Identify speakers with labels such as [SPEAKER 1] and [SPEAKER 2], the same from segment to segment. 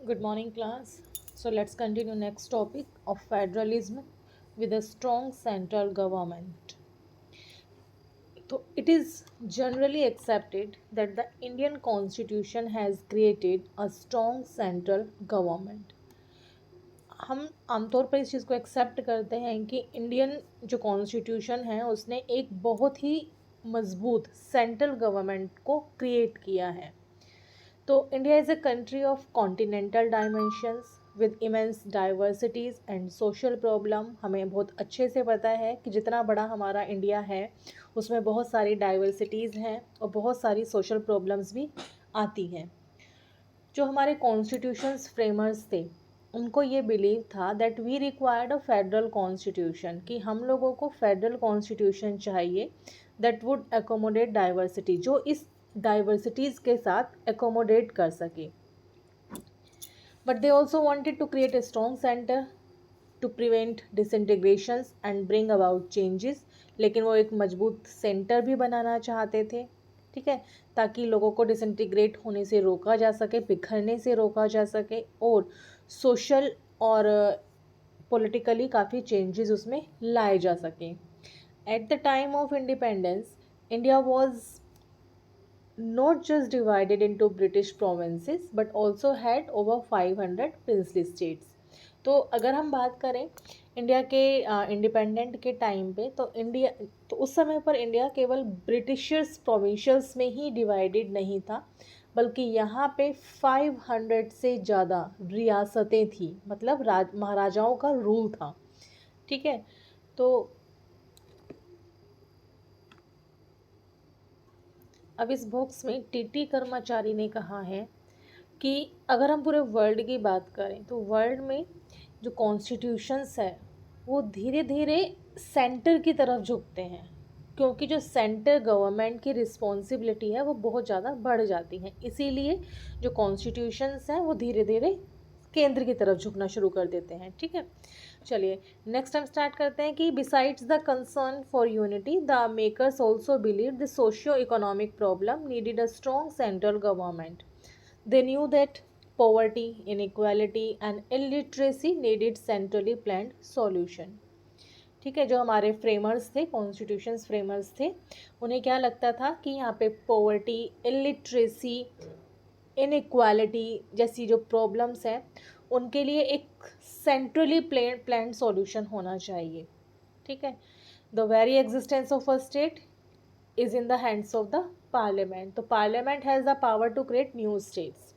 [SPEAKER 1] Good morning, class. So let's continue next topic of federalism with a strong central government. So it is generally accepted that the Indian Constitution has created a strong central government. हम आमतौर पर इस चीज़ को accept करते हैं कि Indian जो constitution है उसने एक बहुत ही मजबूत सेंट्रल गवर्नमेंट को क्रिएट किया है। तो India is a country of continental dimensions with immense diversities and social problem. हमें बहुत अच्छे से पता है कि जितना बड़ा हमारा इंडिया है उसमें बहुत सारी डाइवर्सिटीज़ हैं और बहुत सारी सोशल प्रॉब्लम्स भी आती हैं। जो हमारे कॉन्स्टिट्यूशंस फ्रेमर्स थे उनको ये बिलीव था that we required a federal constitution, कि हम लोगों को फेडरल कॉन्स्टिट्यूशन चाहिए दैट वुड एकोमोडेट डाइवर्सिटी, जो इस डाइवर्सिटीज़ के साथ एकोमोडेट कर सके। But they also wanted to create a strong centre to prevent disintegrations and bring about changes. लेकिन वो एक मजबूत सेंटर भी बनाना चाहते थे, ठीक है, ताकि लोगों को डिसइंटीग्रेट होने से रोका जा सके, बिखरने से रोका जा सके और सोशल और पॉलिटिकली काफ़ी चेंजेस उसमें लाए जा सकें। At the time of independence India was not just divided into British provinces but also had over 500 princely states। तो अगर हम बात करें इंडिया के इंडिपेंडेंट के टाइम पे, तो इंडिया, तो उस समय पर इंडिया केवल ब्रिटिशर्स प्रोविंशियल्स में ही डिवाइडेड नहीं था, बल्कि यहाँ पे 500 से ज़्यादा रियासतें थी, मतलब महाराजाओं का रूल था, ठीक है। तो अब इस बॉक्स में टीटी कर्मचारी ने कहा है कि अगर हम पूरे वर्ल्ड की बात करें तो वर्ल्ड में जो कॉन्स्टिट्यूशंस है वो धीरे धीरे सेंटर की तरफ झुकते हैं, क्योंकि जो सेंटर गवर्नमेंट की रिस्पॉन्सिबिलिटी है वो बहुत ज़्यादा बढ़ जाती हैं। इसीलिए जो कॉन्स्टिट्यूशंस हैं वो धीरे धीरे केंद्र की तरफ झुकना शुरू कर देते हैं, ठीक है। चलिए नेक्स्ट हम स्टार्ट करते हैं कि besides the concern for unity the makers also believe the socio economic problem needed a strong central government. They knew that poverty, inequality and illiteracy needed centrally planned solution। ठीक है, जो हमारे framers थे, constitutions framers थे, उन्हें क्या लगता था कि यहाँ पे पॉवर्टी, इलिटरेसी, इनइक्वालिटी जैसी जो प्रॉब्लम्स हैं उनके लिए एक सेंट्रली प्लान्ड सॉल्यूशन होना चाहिए, ठीक है। The very existence of a state is in the hands of the parliament. तो parliament has the power to create new states.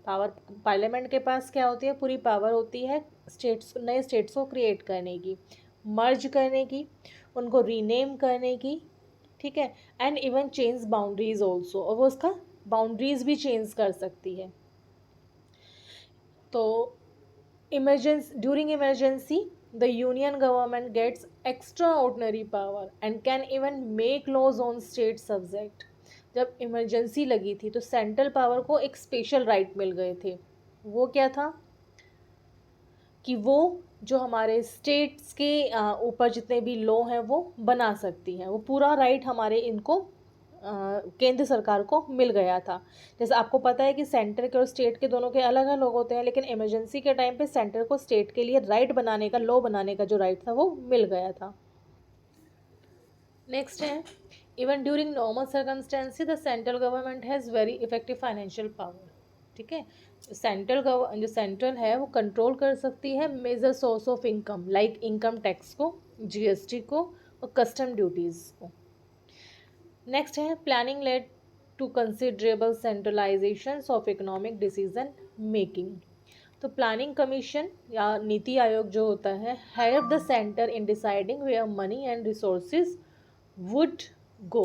[SPEAKER 1] Power, parliament के पास क्या होती है, पूरी पावर होती है स्टेट्स, नए स्टेट्स को क्रिएट करने की, मर्ज करने की, उनको रीनेम करने की, ठीक है, and even change boundaries also, और वो उसका बाउंड्रीज भी चेंज कर सकती है। तो emergency, during emergency the union government gets extraordinary power and can even make laws on state subject. जब इमरजेंसी लगी थी तो सेंट्रल पावर को एक स्पेशल राइट मिल गए थे। वो क्या था कि वो जो हमारे स्टेट्स के ऊपर जितने भी लॉ हैं वो बना सकती हैं, वो पूरा राइट हमारे इनको केंद्र सरकार को मिल गया था। जैसे आपको पता है कि सेंटर के और स्टेट के दोनों के अलग अलग होते हैं, लेकिन इमरजेंसी के टाइम पे सेंटर को स्टेट के लिए राइट बनाने का, लॉ बनाने का जो राइट था वो मिल गया था। नेक्स्ट है, even during normal circumstances the central government has very effective financial power. ठीक है, जो सेंट्रल है वो कंट्रोल कर सकती है major source of income like income tax को, जीएसटी को और कस्टम ड्यूटीज़ को। नेक्स्ट है, planning led to considerable centralisation of economic decision making. तो प्लानिंग कमीशन या नीति आयोग जो होता है help the centre in deciding where money and resources would go.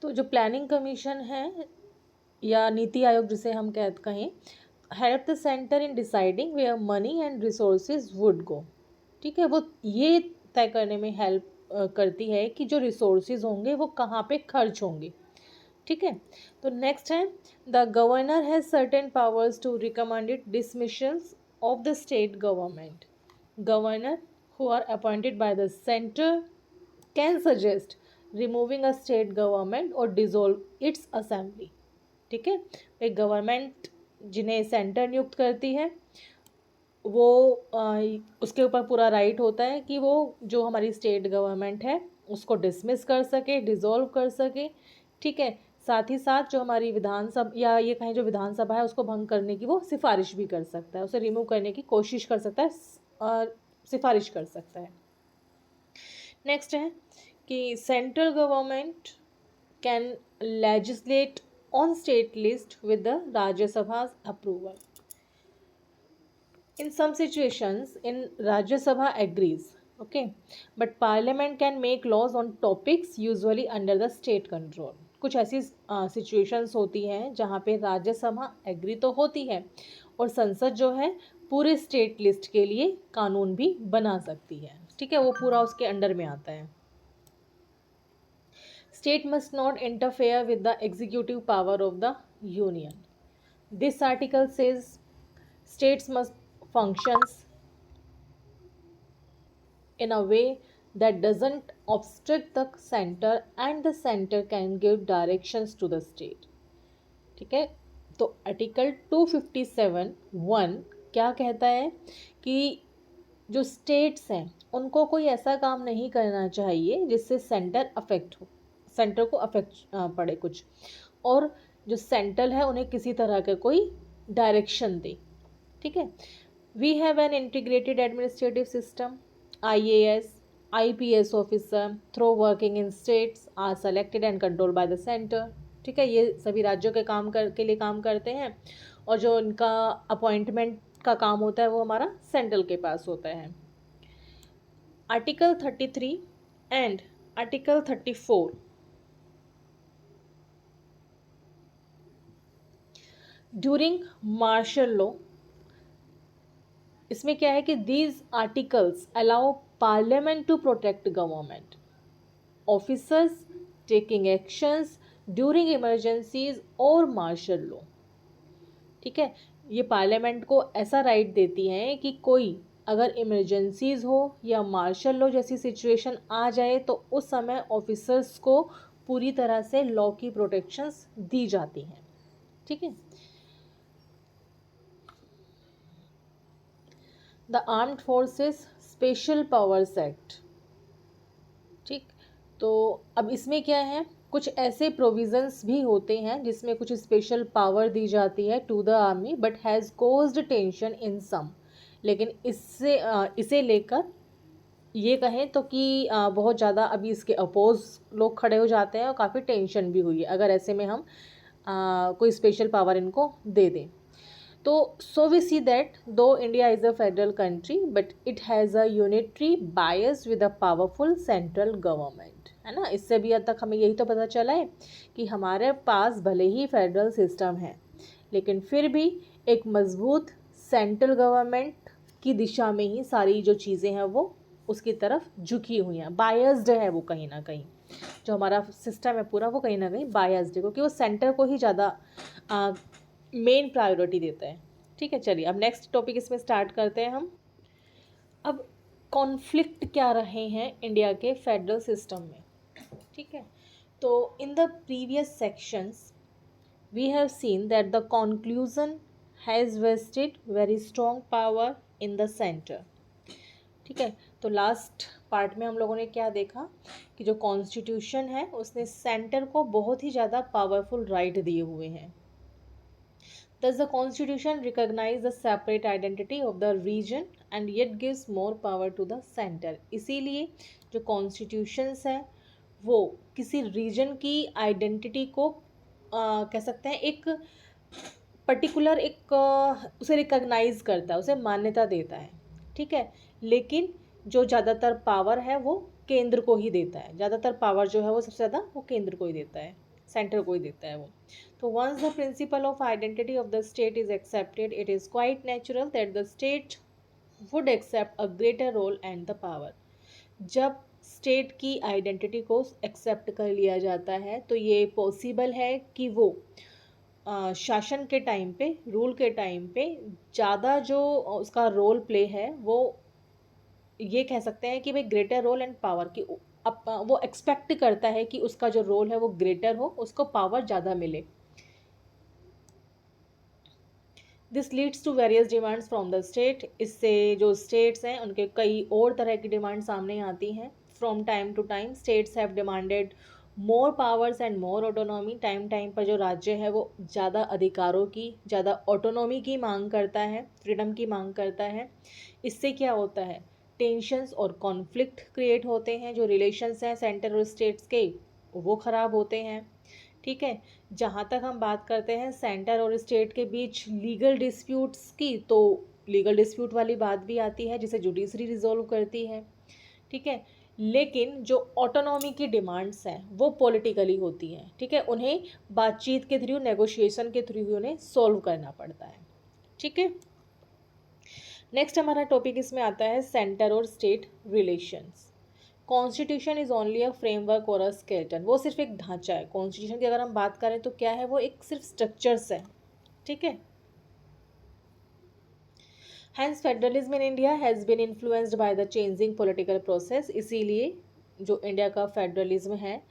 [SPEAKER 1] तो जो प्लानिंग कमीशन है या नीति आयोग जिसे हम कहें, help the centre in deciding where money and resources would go. ठीक है, वो ये तय करने में हेल्प करती है कि जो रिसोर्सेज होंगे वो कहाँ पे खर्च होंगे। ठीक है, तो नेक्स्ट है, the governor has certain powers to recommended dismissals of the state government. Governor who are appointed by the center can suggest removing a state government or dissolve its assembly। ठीक है। एक गवर्नमेंट जिन्हें centre नियुक्त करती है वो उसके ऊपर पूरा राइट होता है कि वो जो हमारी स्टेट गवर्नमेंट है उसको डिसमिस कर सके, डिसॉल्व कर सके। ठीक है। साथ ही साथ जो हमारी विधानसभा या ये कहें जो विधानसभा है उसको भंग करने की वो सिफारिश भी कर सकता है, उसे रिमूव करने की कोशिश कर सकता है और सिफारिश कर सकता है। नेक्स्ट है कि central government can legislate on state list with the Rajya Sabha approval. In some situations, in Rajya Sabha agrees, okay, but Parliament can make laws on topics usually under the state control. कुछ ऐसी situations होती हैं जहाँ पे Rajya Sabha agree तो होती है और संसद जो है पूरे स्टेट लिस्ट के लिए कानून भी बना सकती है। ठीक है, वो पूरा उसके अंडर में आता है। State must not interfere with the executive power of the union. This article says states must functions in a way that doesn't obstruct the center and the center can give directions to the state. ठीक है। तो article 257(1) क्या कहता है कि जो states हैं उनको कोई ऐसा काम नहीं करना चाहिए जिससे सेंटर अफेक्ट हो, सेंटर को अफेक्ट पड़े कुछ, और जो सेंट्रल है उन्हें किसी तरह का कोई डायरेक्शन दे। ठीक है। We have an integrated administrative system. IAS, IPS officer through working in states are selected and controlled by the center. ठीक है, ये सभी राज्यों के के लिए काम करते हैं और जो इनका अपॉइंटमेंट का काम होता है वो हमारा सेंट्रल के पास होता है। Article 33 and article 34 during martial law, इसमें क्या है कि these articles allow parliament to protect government officers taking actions during emergencies और मार्शल लॉ। ठीक है, ये पार्लियामेंट को ऐसा राइट देती हैं कि कोई अगर इमरजेंसीज हो या मार्शल लॉ जैसी सिचुएशन आ जाए तो उस समय ऑफिसर्स को पूरी तरह से लॉ की प्रोटेक्शंस दी जाती हैं। ठीक है। The armed forces special powers act. ठीक, तो अब इसमें क्या है, कुछ ऐसे प्रोविजंस भी होते हैं जिसमें कुछ स्पेशल पावर दी जाती है to the army but has caused tension in some. लेकिन इसे लेकर ये कहें तो कि बहुत ज़्यादा अभी इसके अपोज लोग खड़े हो जाते हैं और काफ़ी टेंशन भी हुई है अगर ऐसे में हम कोई स्पेशल पावर इनको दे दें। तो सो वी सी दैट दो India is a federal country but it has a unitary bias with a powerful central government, है ना। इससे भी अब तक हमें यही तो पता चला है कि हमारे पास भले ही फेडरल सिस्टम है लेकिन फिर भी एक मजबूत सेंट्रल गवर्नमेंट की दिशा में ही सारी जो चीज़ें हैं वो उसकी तरफ झुकी हुई हैं, बायस्ड है वो कहीं ना कहीं। जो हमारा सिस्टम है पूरा वो कहीं ना कहीं बायस्ड है क्योंकि वो सेंटर को ही ज़्यादा मेन प्रायोरिटी देता है। ठीक है, चलिए अब नेक्स्ट टॉपिक इसमें स्टार्ट करते हैं हम। अब कॉन्फ्लिक्ट क्या रहे हैं इंडिया के फेडरल सिस्टम में। ठीक है, तो in the previous sections we have seen that the conclusion has vested very strong power in the centre. ठीक है, तो लास्ट पार्ट में हम लोगों ने क्या देखा कि जो कॉन्स्टिट्यूशन है उसने सेंटर को बहुत ही ज़्यादा पावरफुल राइट दिए हुए हैं। Thus, the Constitution recognizes the separate identity of the region and yet gives more power to the center. इसीलिए जो कॉन्स्टिट्यूशंस है वो किसी रीजन की आइडेंटिटी को कह सकते हैं एक पर्टिकुलर उसे रिकॉग्नाइज करता है, उसे मान्यता देता है। ठीक है, लेकिन जो ज़्यादातर पावर है वो केंद्र को ही देता है, ज़्यादातर पावर जो है वो सबसे ज़्यादा वो केंद्र को ही देता है, सेंटर को ही देता है वो। तो once the principle of identity of the state is accepted it is quite natural that the state would accept a greater role and the power. जब स्टेट की आइडेंटिटी को एक्सेप्ट कर लिया जाता है तो ये पॉसिबल है कि वो शासन के टाइम पे, रूल के टाइम पे ज़्यादा जो उसका रोल प्ले है वो ये कह सकते हैं कि भाई ग्रेटर रोल एंड पावर की वो एक्सपेक्ट करता है कि उसका जो रोल है वो ग्रेटर हो, उसको पावर ज़्यादा मिले। This leads to various demands from the state. इससे जो स्टेट्स हैं उनके कई और तरह की डिमांड सामने आती हैं। From time to time states have demanded more powers and more autonomy. Time time पर जो राज्य है वो ज़्यादा अधिकारों की, ज़्यादा ऑटोनॉमी की मांग करता है, फ्रीडम की मांग करता है। इससे क्या होता है, टेंशन्स और कॉन्फ्लिक्ट क्रिएट होते हैं। जो रिलेशंस हैं सेंटर और स्टेट्स के वो ख़राब होते हैं। ठीक है, जहाँ तक हम बात करते हैं सेंटर और स्टेट के बीच लीगल डिस्प्यूट्स की, तो लीगल डिस्प्यूट वाली बात भी आती है जिसे जुडिशरी रिजॉल्व करती है। ठीक है, लेकिन जो ऑटोनॉमी की डिमांड्स हैं वो पॉलिटिकली होती हैं। ठीक है, उन्हें बातचीत के थ्रू, नेगोशिएशन के थ्रू ही उन्हें सॉल्व करना पड़ता है। ठीक है, नेक्स्ट हमारा टॉपिक इसमें आता है सेंटर और state relations. Constitution is only a framework और अ स्केलेटन। वो सिर्फ एक ढांचा है। कॉन्स्टिट्यूशन की अगर हम बात करें तो क्या है, वो एक सिर्फ स्ट्रक्चर्स है। ठीक है, hence federalism in India has been influenced by the changing political process. इसीलिए जो इंडिया का फेडरलिज्म है,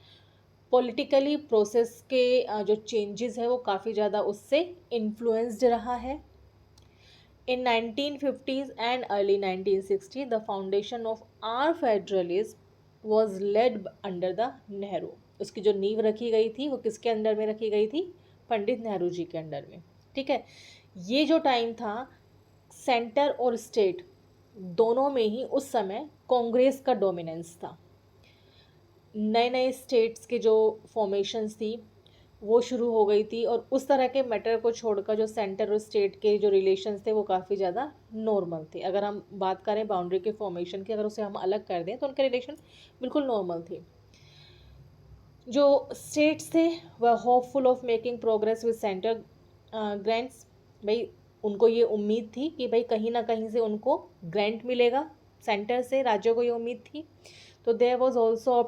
[SPEAKER 1] पॉलिटिकली प्रोसेस के जो चेंजेस है वो काफ़ी ज़्यादा उससे इन्फ्लुएंस्ड रहा है। In 1950s and early 1960s, the foundation of our federalism was led under the Nehru. उसकी जो नींव रखी गई थी वो किसके अंडर में रखी गई थी, पंडित नेहरू जी के अंडर में। ठीक है, ये जो टाइम था सेंटर और स्टेट दोनों में ही उस समय कांग्रेस का डोमिनेंस था। नए नए स्टेट्स के जो फॉर्मेशंस थी वो शुरू हो गई थी, और उस तरह के मैटर को छोड़कर जो सेंटर और स्टेट के जो रिलेशंस थे वो काफ़ी ज़्यादा नॉर्मल थे। अगर हम बात करें बाउंड्री के फॉर्मेशन की, अगर उसे हम अलग कर दें तो उनके रिलेशन बिल्कुल नॉर्मल थे। जो स्टेट्स थे वह hopeful of making progress with centre grants. भाई उनको ये उम्मीद थी कि भाई कहीं ना कहीं से उनको ग्रांट मिलेगा सेंटर से, राज्यों को ये उम्मीद थी। तो there was also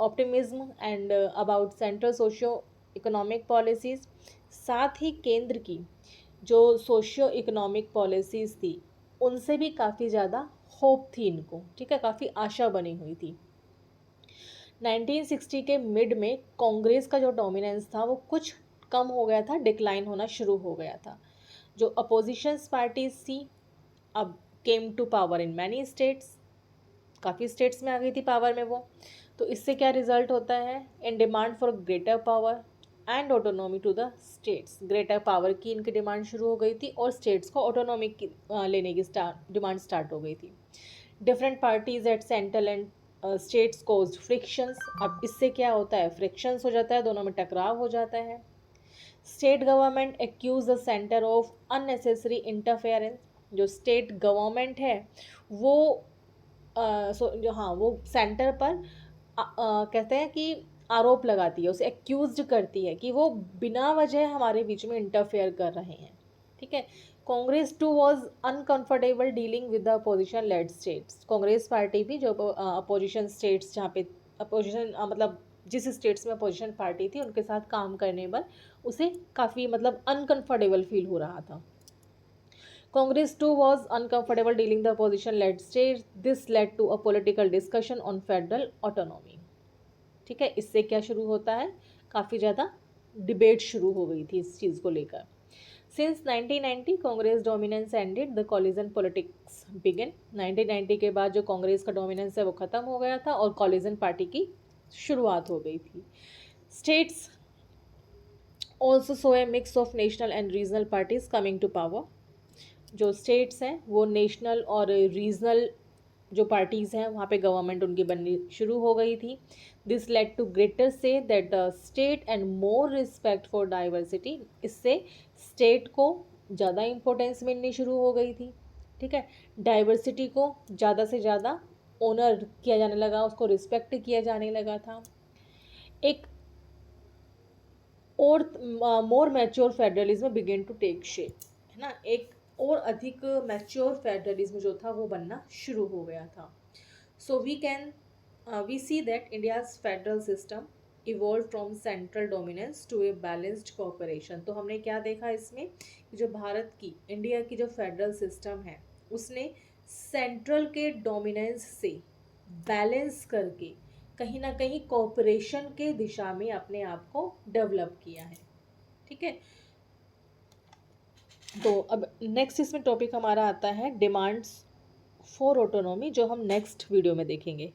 [SPEAKER 1] optimism and about central socio economic policies. साथ ही केंद्र की जो सोशियो इकोनॉमिक पॉलिसीज़ थी उनसे भी काफ़ी ज़्यादा होप थी इनको। ठीक है, काफ़ी आशा बनी हुई थी। 1960 के मिड में कांग्रेस का जो डोमिनेंस था वो कुछ कम हो गया था, डिक्लाइन होना शुरू हो गया था। जो अपोजिशंस पार्टीज थी अब came to power in many states, काफ़ी स्टेट्स में आ गई थी पावर में वो। तो इससे क्या रिजल्ट होता है, in demand for greater power and autonomy to the states. Greater power की इनकी डिमांड शुरू हो गई थी और स्टेट्स को ऑटोनॉमी की लेने की डिमांड स्टार्ट हो गई थी। Different parties at central and states caused frictions. अब इससे क्या होता है, फ्रिक्शंस हो जाता है, दोनों में टकराव हो जाता है। State government accuse the centre of unnecessary interference. जो स्टेट गवर्नमेंट है वो जो हाँ वो सेंटर पर कहते हैं कि आरोप लगाती है, उसे एक्यूज्ड करती है कि वो बिना वजह हमारे बीच में इंटरफेयर कर रहे हैं। ठीक है, Congress too was uncomfortable dealing with the opposition led states. Congress party भी जो अपोजिशन स्टेट्स जहाँ पे अपोजिशन मतलब जिस स्टेट्स में अपोजिशन पार्टी थी उनके साथ काम करने पर उसे काफ़ी मतलब अनकंफर्टेबल फील हो रहा था। Congress too was uncomfortable dealing the opposition-led states. This led to a political discussion on federal autonomy. ठीक है, इससे क्या शुरू होता है, काफ़ी ज़्यादा डिबेट शुरू हो गई थी इस चीज़ को लेकर। Since 1990 Congress dominance ended, the collision politics begin. 1990 के बाद जो कांग्रेस का डोमिनेंस है वो ख़त्म हो गया था और कॉलिजन पार्टी की शुरुआत हो गई थी। States also saw a mix of national and regional parties coming to power. जो स्टेट्स हैं वो नेशनल और रीजनल जो पार्टीज़ हैं वहाँ पे गवर्नमेंट उनकी बननी शुरू हो गई थी। This led to greater say that the state and more respect for diversity. इससे स्टेट को ज़्यादा इम्पोर्टेंस मिलनी शुरू हो गई थी। ठीक है, डाइवर्सिटी को ज़्यादा से ज़्यादा ऑनर किया जाने लगा, उसको रिस्पेक्ट किया जाने लगा था। एक और more mature federalism begin to take shape, है ना, एक और अधिक मैच्योर फेडरलिज्म जो था वो बनना शुरू हो गया था। So we see that India's federal system evolve from central dominance to a balanced cooperation. तो हमने क्या देखा इसमें कि जो भारत की इंडिया की जो फेडरल सिस्टम है उसने सेंट्रल के डोमिनेंस से बैलेंस करके कहीं ना कहीं कोऑपरेशन के दिशा में अपने आप को डेवलप किया है। ठीक है, तो अब नेक्स्ट इसमें टॉपिक हमारा आता है डिमांड्स फॉर ऑटोनॉमी, जो हम नेक्स्ट वीडियो में देखेंगे।